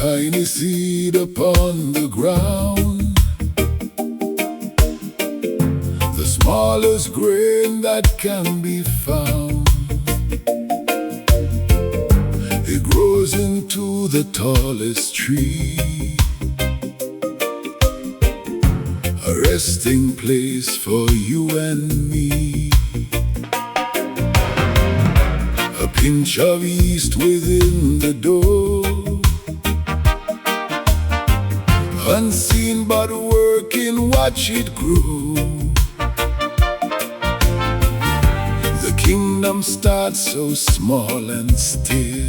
tiny seed upon the ground, the smallest grain that can be found. It grows into the tallest tree, a resting place for you and me. A pinch of yeast within the dough, unseen but working, watch it grow. The kingdom starts so small and still,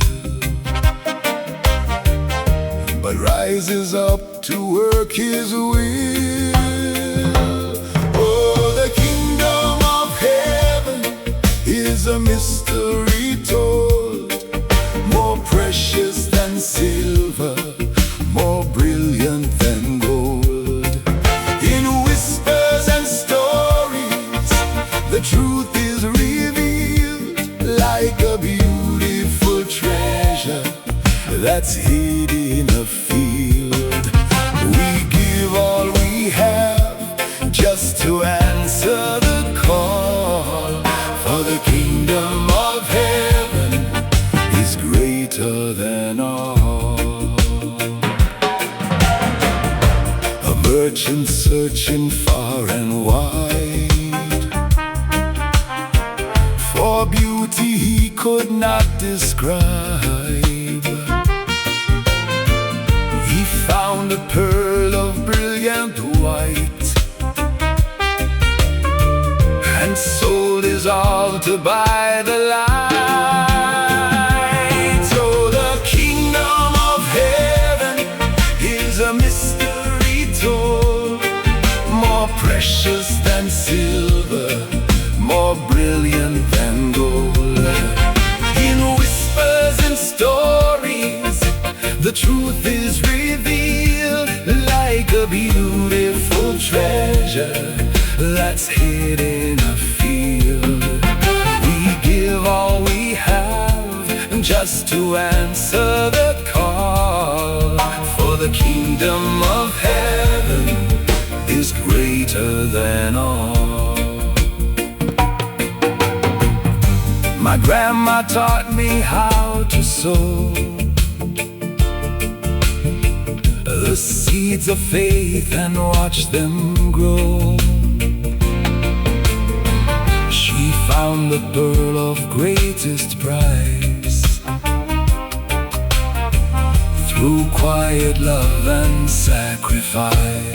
but rises up to work His will. Oh, the kingdom of heaven is a mystery told, more precious than silver, more brilliant than gold. In whispers and stories, the truth is revealed, like a beautiful treasure that's hid in a field. We give all we have just to answer the call, for the kingdom of heaven is greater than all. A merchant searching far and wide for beauty he could not describe. He found a pearl of brilliant white and sold his all to buy the light. Oh, the kingdom of heaven is a mystery told, more precious than silver, more brilliant than gold. In whispers and stories, the truth is revealed, like a beautiful treasure that's hid in a field. We give all we have just to answer the call, for the kingdom of heaven is greater than all. My grandma taught me how to sow the seeds of faith and watch them grow. She found the pearl of greatest price through quiet love and sacrifice.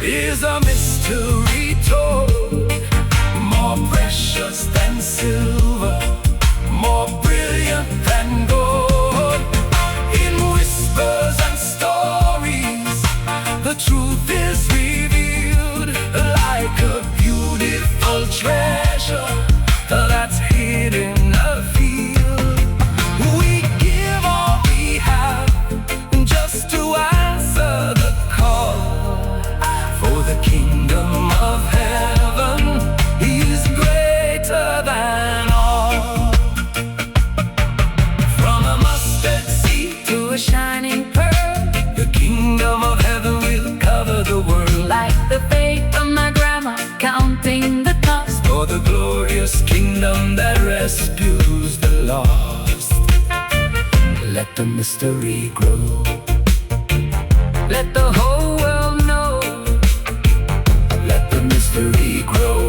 Is a mystery told, more precious than silver, more brilliant than gold. In whispers and stories, the truth is revealed, like a beautiful treasure that's hidden in a field. We give all we have just to answer the call, for the kingdom of heaven is greater than all. From a mustard seed to a shining pearl, the kingdom of heaven will cover the world. Like the faith of my grandma, counting the cost, For the glorious kingdom that rescues the lost. Let the mystery grow, let the whole world know. let the mystery grow.